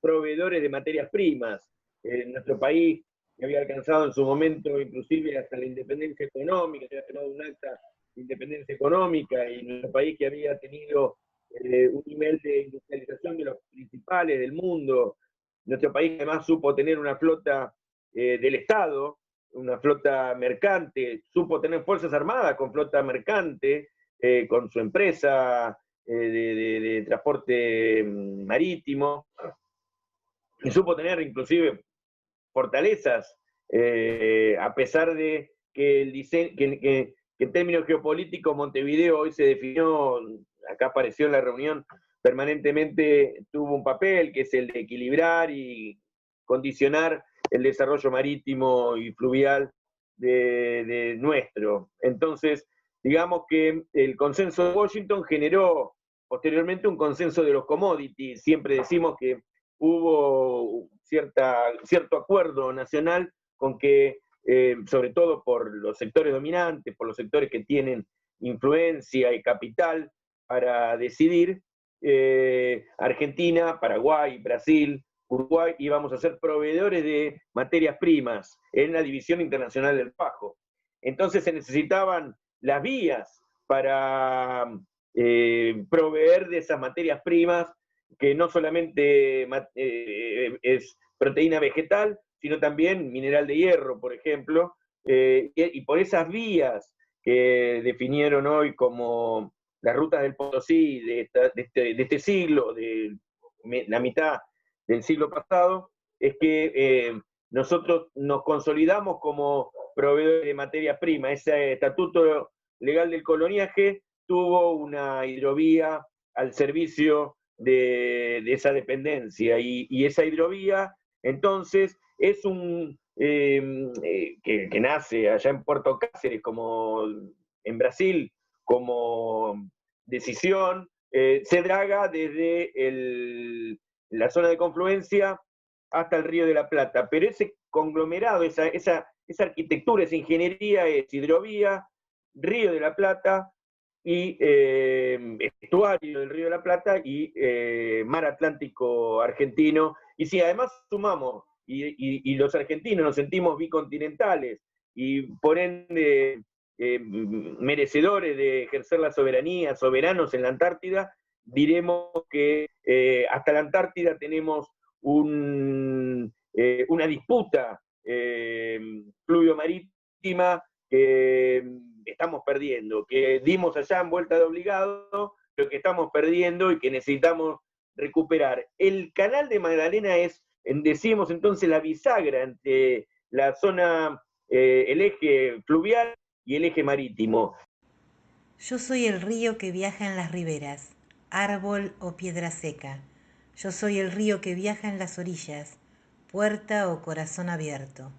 proveedores de materias primas. En nuestro país, que había alcanzado en su momento inclusive hasta la independencia económica, se había firmado un acta de independencia económica, y nuestro país, que había tenido un nivel de industrialización de los principales del mundo, nuestro país además supo tener una flota del Estado, una flota mercante, supo tener fuerzas armadas con flota mercante, con su empresa de transporte marítimo, y supo tener inclusive fortalezas, a pesar de que, que en términos geopolíticos Montevideo hoy se definió, acá apareció en la reunión, permanentemente tuvo un papel, que es el de equilibrar y condicionar el desarrollo marítimo y fluvial de nuestro. Entonces, digamos que el consenso de Washington generó posteriormente un consenso de los commodities. Siempre decimos que hubo cierto acuerdo nacional con que, sobre todo por los sectores dominantes, por los sectores que tienen influencia y capital para decidir, Argentina, Paraguay, Brasil, Uruguay íbamos a ser proveedores de materias primas en la División Internacional del Trabajo. Entonces se necesitaban las vías para proveer de esas materias primas, que no solamente es proteína vegetal, sino también mineral de hierro, por ejemplo, y por esas vías que definieron hoy como las rutas del Potosí de este siglo, de la mitad del siglo pasado, es que nosotros nos consolidamos como proveedores de materia prima. Ese estatuto legal del coloniaje tuvo una hidrovía al servicio de esa dependencia, y esa hidrovía entonces es que nace allá en Puerto Cáceres, como en Brasil, como decisión, se draga desde la zona de confluencia hasta el Río de la Plata, pero ese conglomerado, esa arquitectura, esa ingeniería es hidrovía, Río de la Plata y estuario del Río de la Plata y mar Atlántico argentino. Y si además sumamos, y los argentinos nos sentimos bicontinentales y por ende merecedores de ejercer la soberanía, soberanos en la Antártida, diremos que hasta la Antártida tenemos una disputa fluvio-marítima que estamos perdiendo, que dimos allá en vuelta de obligado, pero que estamos perdiendo y que necesitamos recuperar. El canal de Magdalena es, decimos entonces, la bisagra entre la zona, el eje fluvial y el eje marítimo. Yo soy el río que viaja en las riberas, árbol o piedra seca. Yo soy el río que viaja en las orillas, puerta o corazón abierto.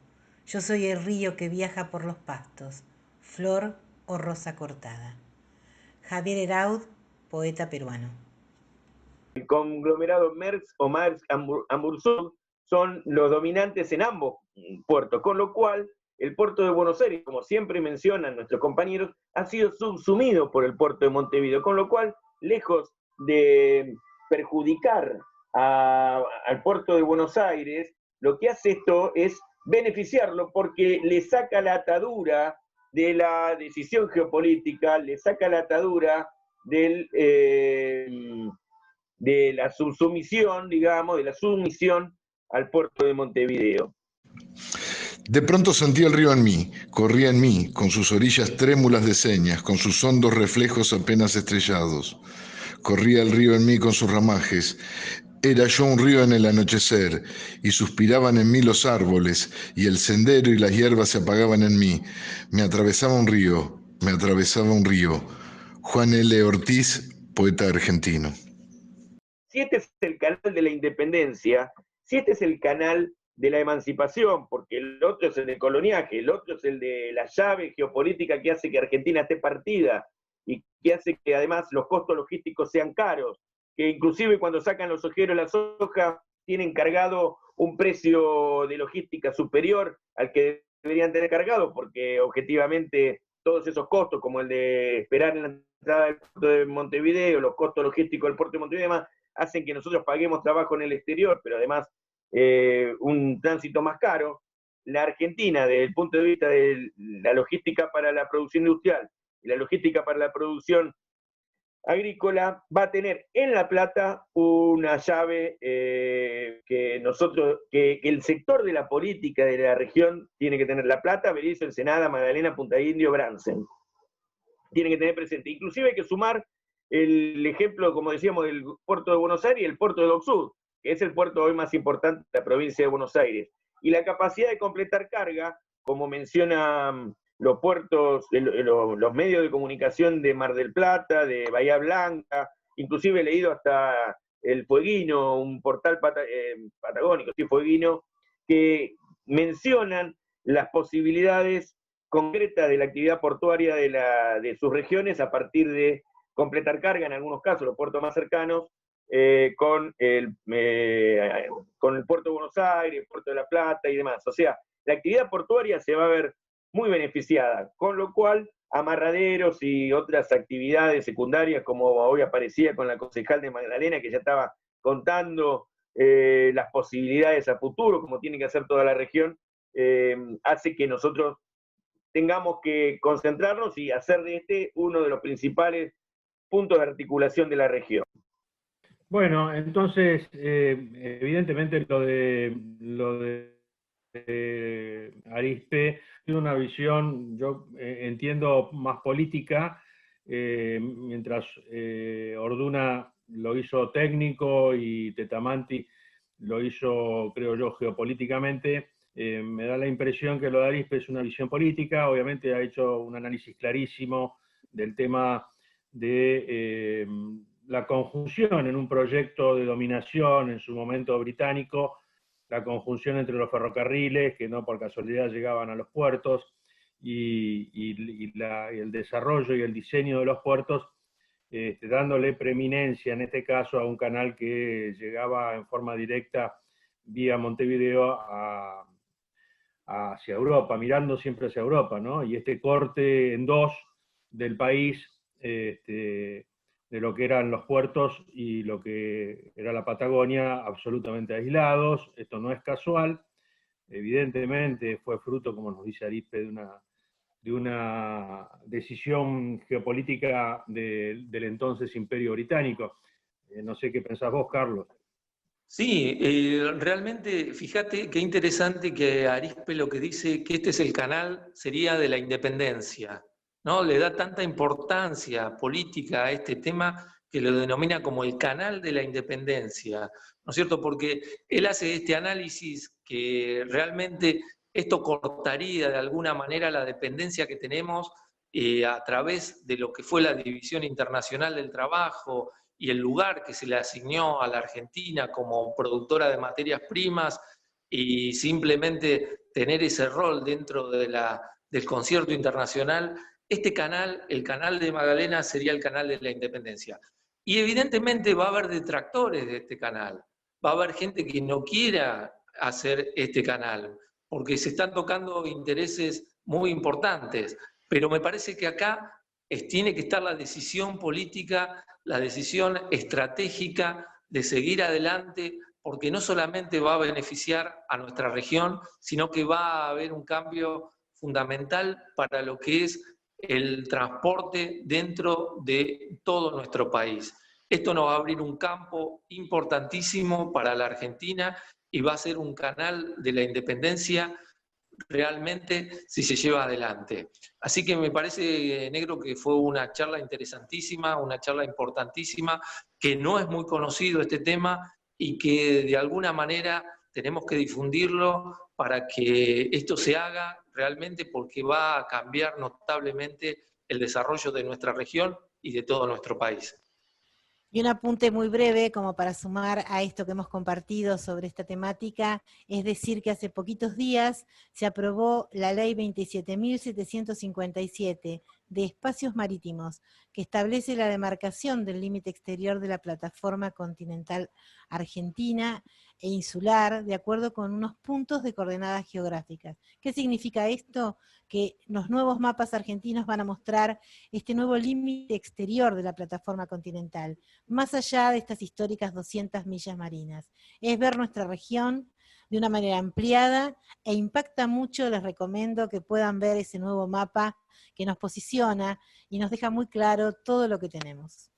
Yo soy el río que viaja por los pastos, flor o rosa cortada. Javier Heraud, poeta peruano. El conglomerado Maersk o Maersk-Ambursud son los dominantes en ambos puertos, con lo cual el puerto de Buenos Aires, como siempre mencionan nuestros compañeros, ha sido subsumido por el puerto de Montevideo, con lo cual, lejos de perjudicar al puerto de Buenos Aires, lo que hace esto es beneficiarlo, porque le saca la atadura de la decisión geopolítica, le saca la atadura de la subsumisión, digamos, de la sumisión al puerto de Montevideo. De pronto sentí el río en mí, corría en mí, con sus orillas trémulas de señas, con sus hondos reflejos apenas estrellados. Corría el río en mí con sus ramajes. Era yo un río en el anochecer, y suspiraban en mí los árboles, y el sendero y las hierbas se apagaban en mí. Me atravesaba un río, me atravesaba un río. Juan L. Ortiz, poeta argentino. Si este es el canal de la independencia, si este es el canal de la emancipación, porque el otro es el del coloniaje, el otro es el de la llave geopolítica que hace que Argentina esté partida y que hace que además los costos logísticos sean caros, que inclusive cuando sacan los ojeros la soja tienen cargado un precio de logística superior al que deberían tener cargado, porque objetivamente todos esos costos, como el de esperar en la entrada del puerto de Montevideo, los costos logísticos del puerto de Montevideo y demás, hacen que nosotros paguemos trabajo en el exterior, pero además un tránsito más caro. La Argentina, desde el punto de vista de la logística para la producción industrial y la logística para la producción agrícola, va a tener en La Plata una llave que el sector de la política de la región tiene que tener. La Plata, Berisso, Ensenada, Magdalena, Punta Indio, Bransen. Tienen que tener presente. Inclusive hay que sumar el ejemplo, como decíamos, del puerto de Buenos Aires y el puerto de Dock Sud, que es el puerto hoy más importante de la provincia de Buenos Aires. Y la capacidad de completar carga, como mencionan los puertos, los medios de comunicación de Mar del Plata, de Bahía Blanca inclusive he leído hasta el Fueguino, un portal patagónico, sí, Fueguino, que mencionan las posibilidades concretas de la actividad portuaria de sus regiones a partir de completar carga, en algunos casos, los puertos más cercanos, con el puerto de Buenos Aires, el puerto de La Plata y demás. O sea, la actividad portuaria se va a ver muy beneficiada, con lo cual amarraderos y otras actividades secundarias, como hoy aparecía con la concejal de Magdalena, que ya estaba contando las posibilidades a futuro, como tiene que hacer toda la región, hace que nosotros tengamos que concentrarnos y hacer de este uno de los principales puntos de articulación de la región. Bueno, entonces, evidentemente lo de Arizpe tiene una visión, yo entiendo, más política, mientras Orduna lo hizo técnico y Tetamanti lo hizo, creo yo, geopolíticamente. Me da la impresión que lo de Arizpe es una visión política. Obviamente ha hecho un análisis clarísimo del tema de la conjunción en un proyecto de dominación en su momento británico, la conjunción entre los ferrocarriles, que no por casualidad llegaban a los puertos, y el desarrollo y el diseño de los puertos, dándole preeminencia en este caso a un canal que llegaba en forma directa vía Montevideo hacia Europa, mirando siempre hacia Europa, ¿no? Y este corte en dos del país, de lo que eran los puertos y lo que era la Patagonia, absolutamente aislados. Esto no es casual, evidentemente fue fruto, como nos dice Arizpe, de una decisión geopolítica del entonces Imperio Británico. No sé qué pensás vos, Carlos. Sí, realmente, fíjate qué interesante que Arizpe lo que dice, que este es el canal, sería de la independencia, ¿no? Le da tanta importancia política a este tema que lo denomina como el canal de la independencia, ¿no es cierto? Porque él hace este análisis que realmente esto cortaría de alguna manera la dependencia que tenemos a través de lo que fue la División Internacional del Trabajo y el lugar que se le asignó a la Argentina como productora de materias primas, y simplemente tener ese rol dentro del concierto internacional. Este canal, el canal de Magdalena, sería el canal de la independencia. Y evidentemente va a haber detractores de este canal, va a haber gente que no quiera hacer este canal, porque se están tocando intereses muy importantes, pero me parece que acá tiene que estar la decisión política, la decisión estratégica de seguir adelante, porque no solamente va a beneficiar a nuestra región, sino que va a haber un cambio fundamental para lo que es el transporte dentro de todo nuestro país. Esto nos va a abrir un campo importantísimo para la Argentina y va a ser un canal de la independencia realmente si se lleva adelante. Así que me parece, Negro, que fue una charla interesantísima, una charla importantísima, que no es muy conocido este tema y que de alguna manera tenemos que difundirlo para que esto se haga realmente, porque va a cambiar notablemente el desarrollo de nuestra región y de todo nuestro país. Y un apunte muy breve, como para sumar a esto que hemos compartido sobre esta temática, es decir que hace poquitos días se aprobó la Ley 27.757 de Espacios Marítimos, que establece la demarcación del límite exterior de la plataforma continental argentina e insular, de acuerdo con unos puntos de coordenadas geográficas. ¿Qué significa esto? Que los nuevos mapas argentinos van a mostrar este nuevo límite exterior de la plataforma continental, más allá de estas históricas 200 millas marinas. Es ver nuestra región de una manera ampliada e impacta mucho. Les recomiendo que puedan ver ese nuevo mapa que nos posiciona y nos deja muy claro todo lo que tenemos.